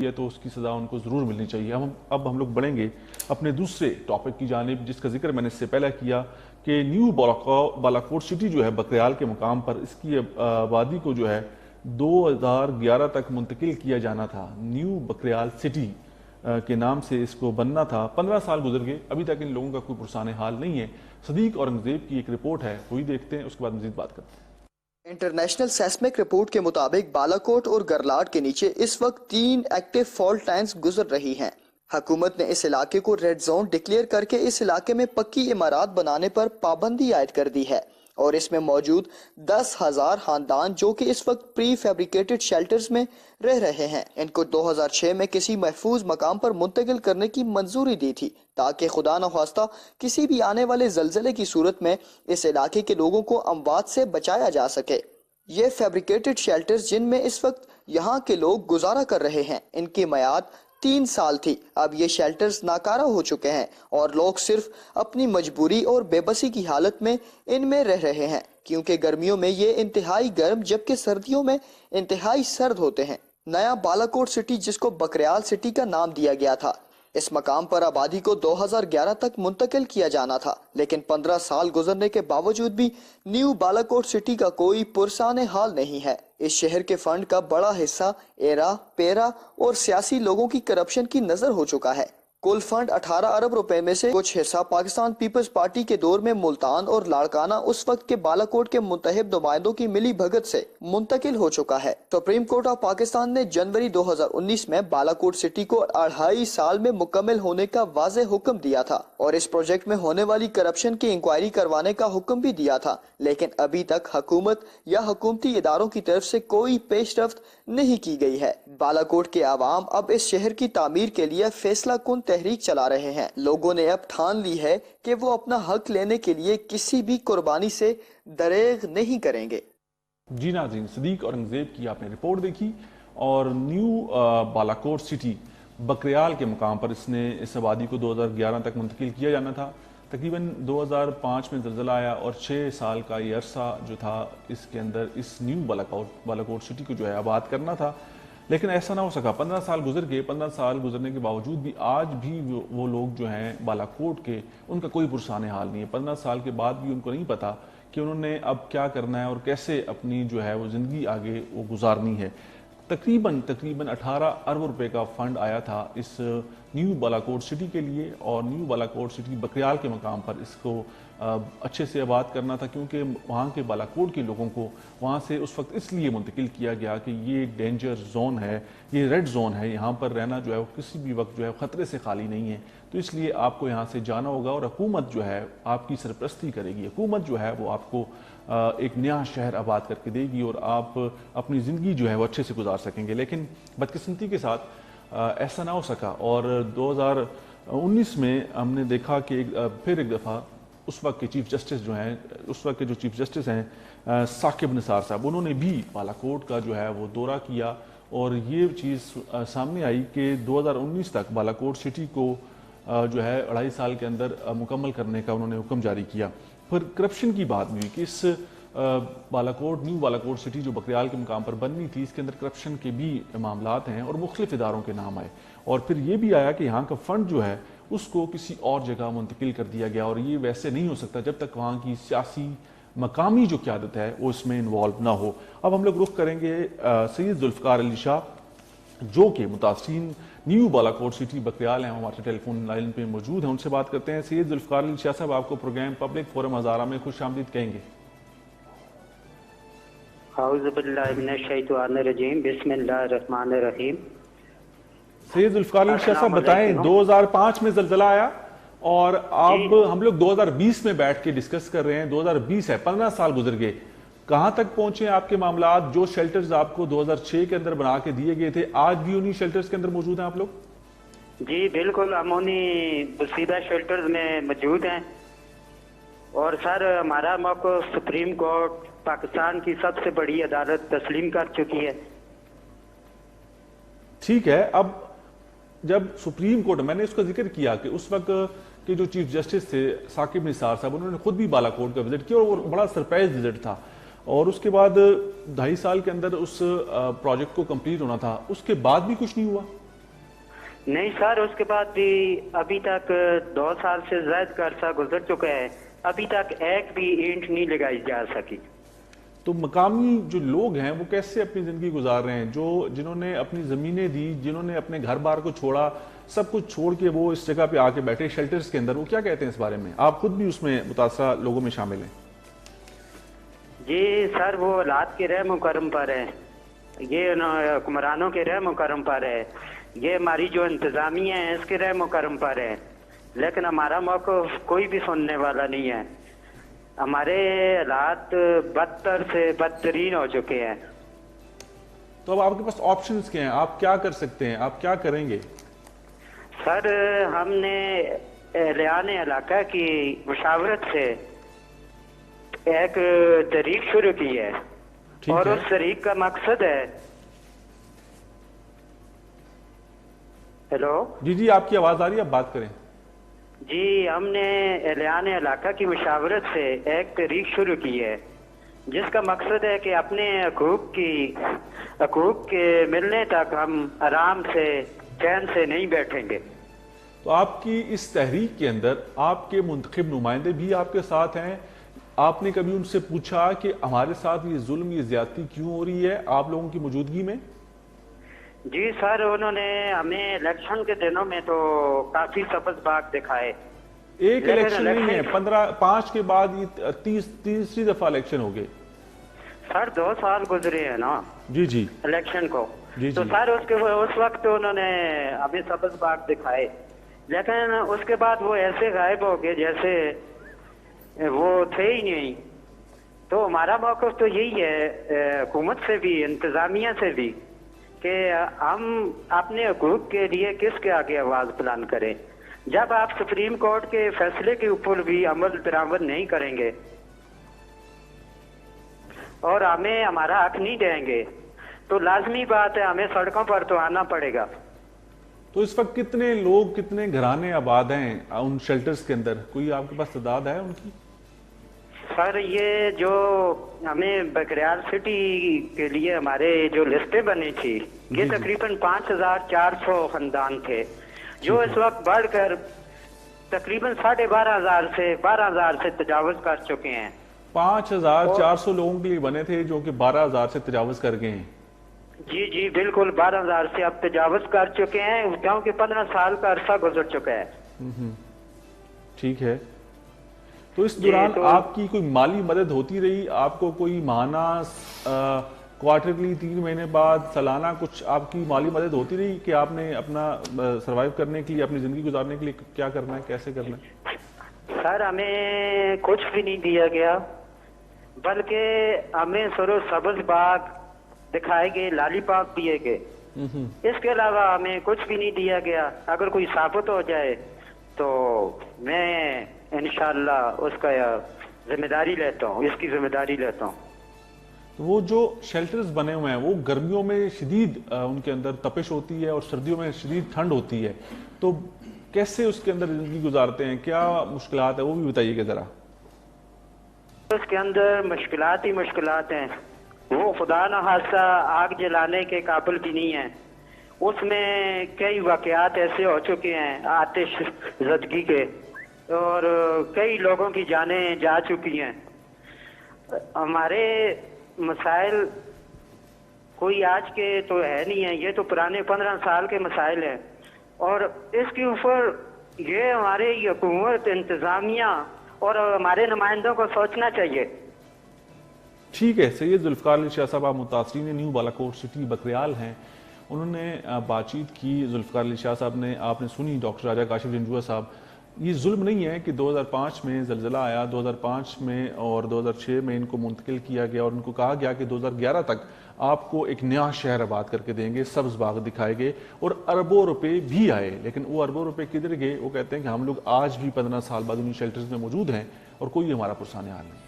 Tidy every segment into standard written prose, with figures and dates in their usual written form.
है तो उसकी सज़ा उनको ज़रूर मिलनी चाहिए। अब हम लोग बढ़ेंगे अपने दूसरे टॉपिक की जानिब, जिसका जिक्र मैंने इससे पहले किया कि न्यू बालाकोट सिटी जो है बकरियाल के मुकाम पर, इसकी आबादी को जो है 2011 तक मुंतकिल किया जाना था। न्यू बकरियाल सिटी के नाम से इसको बनना था। 15 साल गुजर गए, अभी तक इन लोगों का कोई पुरसान हाल नहीं है। सदीक औरंगजेब की एक रिपोर्ट है, वही देखते हैं, उसके बाद मजीद बात करते हैं। इंटरनेशनल सेस्मिक रिपोर्ट के मुताबिक बालाकोट और गरलाट के नीचे इस वक्त 3 एक्टिव फॉल्ट लाइन्स गुजर रही हैं। हुकूमत ने इस इलाके को रेड जोन डिक्लेयर करके इस इलाके में पक्की इमारत बनाने पर पाबंदी आयद कर दी है और इसमें मौजूद 10,000 खानदान जो कि इस वक्त प्री फैब्रिकेटेड शेल्टर्स में रह रहे हैं, इनको 2006 में किसी महफूज मकाम पर मुंतकिल करने की मंजूरी दी थी ताकि खुदा न खास्ता किसी भी आने वाले जलजले की सूरत में इस इलाके के लोगों को अमवात से बचाया जा सके। ये फैब्रिकेटेड शेल्टर्स जिनमें इस वक्त यहाँ के लोग गुजारा कर रहे हैं, इनकी मयाद 3 साल थी। अब ये शेल्टर्स नाकारा हो चुके हैं और लोग सिर्फ अपनी मजबूरी और बेबसी की हालत में इनमें रह रहे हैं, क्योंकि गर्मियों में ये इंतहाई गर्म जबकि सर्दियों में इंतहाई सर्द होते हैं। नया बालाकोट सिटी, जिसको बकरियाल सिटी का नाम दिया गया था, इस मकाम पर आबादी को 2011 तक मुंतकिल किया जाना था, लेकिन 15 साल गुजरने के बावजूद भी न्यू बालाकोट सिटी का कोई पुरसाने हाल नहीं है। इस शहर के फंड का बड़ा हिस्सा एरा, पेरा और सियासी लोगों की करप्शन की नजर हो चुका है। कुल फंड 18 अरब रुपए में से कुछ हिस्सा पाकिस्तान पीपल्स पार्टी के दौर में मुल्तान और लाड़काना उस वक्त के बालाकोट के मुंतहिब नुमाइंदों की मिली भगत से मुंतकिल हो चुका है। सुप्रीम कोर्ट ऑफ पाकिस्तान ने जनवरी 2019 में बालाकोट सिटी को 2.5 साल में मुकम्मल होने का वाज़ेह हुक्म दिया था और इस प्रोजेक्ट में होने वाली करप्शन की इंक्वायरी करवाने का हुक्म भी दिया था, लेकिन अभी तक हुकूमत या हुकूमती इदारों की तरफ से कोई पेशरफ्त नहीं की गई है। बालाकोट के आवाम अब इस शहर की तामीर के लिए फैसला कुन तहरीक चला रहे हैं। लोगों ने अब ठान ली है कि वो अपना हक लेने के लिए किसी भी कुर्बानी से दरेग नहीं करेंगे। जी नाज़रीन, सदीक औरंगजेब की आपने रिपोर्ट देखी और न्यू बालाकोट सिटी बकरियाल के मुकाम पर इस आबादी को 2011 तक मुंतकिल किया जाना था। तकरीबन 2005 में ज़लज़ला आया और 6 साल का ये अरसा जो था, इसके अंदर इस न्यू बालाकोट सिटी को जो है आबाद करना था, लेकिन ऐसा ना हो सका। 15 साल गुजर गए। 15 साल गुजरने के बावजूद भी आज भी वो लोग जो हैं बालाकोट के, उनका कोई पुरसान हाल नहीं है। 15 साल के बाद भी उनको नहीं पता कि उन्होंने अब क्या करना है और कैसे अपनी जो है वो ज़िंदगी आगे वो गुजारनी है। तकरीबन 18 अरब रुपए का फंड आया था इस न्यू बालाकोट सिटी के लिए और न्यू बालाकोट सिटी बकरियाल के मकाम पर इसको अच्छे से आबाद करना था, क्योंकि वहाँ के बालाकोट के लोगों को वहाँ से उस वक्त इसलिए मुंतकिल किया गया कि ये डेंजर जोन है, ये रेड जोन है, यहाँ पर रहना जो है वो किसी भी वक्त जो है ख़तरे से खाली नहीं है। तो इसलिए आपको यहाँ से जाना होगा और हुकूमत जो है आपकी सरपरस्ती करेगी। हुकूमत जो है वो आपको एक नया शहर आबाद करके देगी और आप अपनी ज़िंदगी जो है वो अच्छे से गुजार सकेंगे। लेकिन बदकिस्मती के साथ ऐसा ना हो सका और 2019 में हमने देखा कि फिर एक दफ़ा उस वक्त के चीफ जस्टिस जो हैं, उस वक्त के जो चीफ जस्टिस हैं साकिब निसार साहब, उन्होंने भी बालाकोट का जो है वो दौरा किया और ये चीज़ सामने आई कि 2019 तक बालाकोट सिटी को जो है 2.5 साल के अंदर मुकम्मल करने का उन्होंने हुक्म जारी किया। फिर करप्शन की बात हुई कि इस न्यू बालाकोट सिटी जो बकरियाल के मुकाम पर बननी थी, इसके अंदर करप्शन के भी मामलात हैं और मुख्तलिफ इदारों के नाम आए और फिर ये भी आया कि यहाँ का फंड जो है उसको किसी और जगह मुंतकिल कर दिया गया और ये वैसे नहीं हो सकता जब तक वहाँ की सियासी मकामी जो क़यादत है वो इसमें इन्वॉल्व ना हो। अब हम लोग रुख करेंगे सैयद जुल्फ़िकार अली शाह, जो कि मुतासिरीन न्यू बालाकोट सिटी बकरियाल हैं, हमारे टेलीफोन लाइन पे मौजूद हैं, उनसे बात करते हैं। सैयद जुल्फ़िकार अली शाह साहब, आपको प्रोग्राम पब्लिक फोरम हज़ारा में खुश आमदीद कहेंगे। बिस्मिल्लाहिर्रहमानिर्रहीम। सैयद जुल्फ़िकार अली शाह साहब बताएं, 2005 में ज़लज़ला आया और अब हम लोग 2020 में बैठ के डिस्कस कर रहे हैं। 2020 है, 15 साल गुजर गए, कहां तक पहुंचे आपके मामलात? जो शेल्टर्स आपको 2006 के अंदर बना के दिए गए थे, आज भी उन्हीं शेल्टर्स के अंदर मौजूद हैं आप लोग? जी बिल्कुल, हम उन्हीं बसीदा शेल्टर्स में मौजूद हैं और सर हमारा मौक़िफ़ सुप्रीम कोर्ट पाकिस्तान की सबसे बड़ी अदालत तस्लीम कर चुकी है। ठीक है, अब जब सुप्रीम कोर्ट, मैंने इसका जिक्र किया कि उस वक्त के जो चीफ जस्टिस थे साकिब निसार साहब, उन्होंने खुद भी बालाकोट का विजिट किया और बड़ा सरप्राइज विजिट था और उसके बाद 2.5 साल के अंदर उस प्रोजेक्ट को कंप्लीट होना था, उसके बाद भी कुछ नहीं हुआ। नहीं सर, उसके बाद भी अभी तक 2 साल से ज्यादा का अरसा गुजर चुका है, अभी तक एक भी ईंट नहीं लगाई जा सकी। तो मकामी जो लोग हैं वो कैसे अपनी जिंदगी गुजार रहे हैं, जो जिन्होंने अपनी जमीनें दी, जिन्होंने अपने घर बार को छोड़ा, सब कुछ छोड़ के वो इस जगह पे आके बैठे शेल्टर्स के अंदर, वो क्या कहते हैं इस बारे में? आप खुद भी उसमें मुतासरा लोगों में शामिल हैं। जी सर, वो औलाद के रहम करम पर है, ये हुक्मरानों के रहम करम पर है, ये हमारी जो इंतजामिया है इसके रहम करम पर है, लेकिन हमारा मौक़िफ़ कोई भी सुनने वाला नहीं है। हमारे हालात बदतर से बदतरीन हो चुके हैं। तो अब आपके पास ऑप्शंस क्या हैं, आप क्या कर सकते हैं, आप क्या करेंगे? सर, हमने एलान इलाका की मुशावरत से एक तहरीक शुरू की है, और उस तहरीक का मकसद है। हेलो जी जी, आपकी आवाज आ रही है, आप बात करें। जी, हमने एलान इलाका की मुशावरत से एक तहरीक शुरू की है, जिसका मकसद है कि अपने हकूक के मिलने तक हम आराम से चैन से नहीं बैठेंगे। तो आपकी इस तहरीक के अंदर आपके मुंतखब नुमाइंदे भी आपके साथ हैं। आपने कभी उनसे पूछा कि हमारे साथ ये जुल्म, ये ज्यादती क्यों हो रही है आप लोगों की मौजूदगी में? जी सर, उन्होंने हमें इलेक्शन के दिनों में तो काफी सबज बाग दिखाए। एक इलेक्शन नहीं है, 5 के बाद ये तीसरी दफा इलेक्शन हो गए सर। 2 साल गुजरे हैं ना जी जी इलेक्शन को। जी तो जी। सर उस वक्त उन्होंने हमें सबज बाग दिखाए, लेकिन उसके बाद वो ऐसे गायब हो गए जैसे वो थे ही नहीं। तो हमारा मौक़िफ़ तो यही है, हुकूमत से भी, इंतजामिया से भी, कि हम अपने हकूक के लिए किसके आगे आवाज बुलंद करें। जब आप सुप्रीम कोर्ट के फैसले के ऊपर भी अमल दरामद नहीं करेंगे और हमें हमारा हक नहीं देंगे, तो लाजमी बात है हमें सड़कों पर तो आना पड़ेगा। तो इस वक्त कितने लोग, कितने घराने आबाद हैं उन शेल्टर्स के अंदर, कोई आपके पास तादाद है उनकी? सर, ये जो हमें बकरियाल सिटी के लिए हमारे जो लिस्टें बनी थी, ये तकरीबन 5400 खानदान थे, जो इस वक्त बढ़कर तकरीबन 12,500 से तजावज कर चुके हैं। 5400 लोगों के लिए बने थे, जो कि 12,000 से तजावज कर गए हैं। जी जी बिल्कुल, 12,000 से अब तजावज कर चुके हैं, क्योंकि 15 साल का अरसा गुजर चुका है। ठीक है। तो इस दौरान आपकी कोई माली मदद होती रही? आपको कोई माहाना, क्वार्टरली, 3 महीने बाद, सालाना कुछ आपकी माली मदद होती रही कि आपने अपना सर्वाइव करने के लिए, अपनी जिंदगी गुजारने के लिए क्या करना है, कैसे करना है? सर, हमें कुछ भी नहीं दिया गया, बल्कि हमें सरो सब्ज बाग दिखाए गए, लॉलीपॉप दिए गए। इसके अलावा हमें कुछ भी नहीं दिया गया। अगर कोई साबित हो जाए तो मैं इंशाअल्लाह उसका जिम्मेदारी लेता हूँ, इसकी जिम्मेदारी लेता हूँ। तो वो जो शेल्टर्स बने हुए हैं वो गर्मियों में शदीद उनके अंदर तपिश होती है और सर्दियों में शदीद ठंड होती है, तो कैसे उसके अंदर जिंदगी गुजारते हैं, क्या मुश्किलात है, वो भी बताइएगा जरा। उसके अंदर मुश्किलात ही मुश्किलात हैं। वो खुदा न खास्ता आग जलाने के काबिल भी नहीं है। उसमें कई वाकयात ऐसे हो चुके हैं आतिश ज़दगी के, और कई लोगों की जानें जा चुकी हैं। हमारे मसाइल कोई आज के तो है नहीं है, ये तो पुराने 15 साल के मसाइल हैं, और इसके ऊपर ये हमारे हुकूमत, इंतज़ामिया और हमारे नुमाइंदों को सोचना चाहिए। ठीक है। सैयद जुल्फ़िकार अली शाह साहब, आप मुतासरीन न्यू बालाकोट सिटी बकरियाल हैं, उन्होंने बातचीत की जुल्फ़िकार अली शाह साहब ने, आपने सुनी डॉक्टर राजा काशिफ जंजुआ साहब। ये जुल्म नहीं है कि 2005 में ज़लज़ला आया, 2005 में और 2006 में इनको मुंतकिल किया गया और उनको कहा गया कि 2011 तक आपको एक नया शहर आबाद करके देंगे, सब्ज़ बाग दिखाए गए और अरबों रुपए भी आए। लेकिन वो अरबों रुपए किधर गए? वो कहते हैं कि हम लोग आज भी 15 साल बाद उन्हीं शेल्टर्स में मौजूद हैं और कोई हमारा पुरसाने हाल नहीं।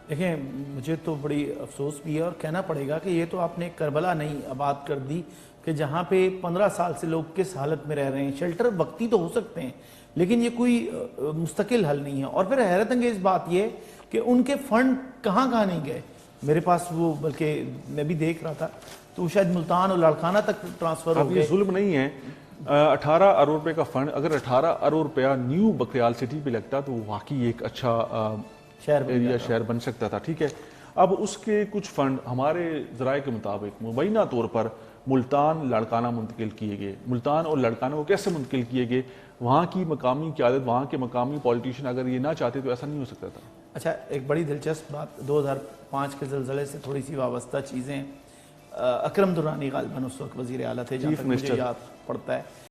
देखें, मुझे तो बड़ी अफसोस भी है और कहना पड़ेगा कि ये तो आपने करबला नहीं आबाद कर दी कि जहाँ पे 15 साल से लोग किस हालत में रह रहे हैं। शेल्टर वक्ती तो हो सकते हैं, लेकिन ये कोई मुस्तकिल हल नहीं है। और फिर हैरत अंगेज बात ये कि उनके फंड कहाँ कहाँ नहीं गए। मेरे पास वो, बल्कि मैं भी देख रहा था, तो शायद मुल्तान और लाड़काना तक ट्रांसफर हो गए। ये जुल्म नहीं है, 18 अरब रुपए का फंड, अगर 18 अरब रुपया न्यू बकरियाल सिटी पे लगता तो वाकई एक अच्छा शहर बन सकता था। ठीक है, अब उसके कुछ फंड हमारे ज़राए के मुताबिक मुबैना तौर पर मुल्तान लाड़काना मुंतकिल किए गए। मुल्तान और लाड़काना को कैसे मुंतकिल किए गए? वहाँ की मकामी क़यादत, वहाँ के मकामी पॉलिटिशियन अगर ये ना चाहते तो ऐसा नहीं हो सकता था। अच्छा, एक बड़ी दिलचस्प बात, 2005 के ज़लज़ले से थोड़ी सी वाबस्ता चीज़ें, अकरम दुरानी गालिबन उस वक्त वज़ीर आला थे, जहाँ तक मुझे याद पड़ता है।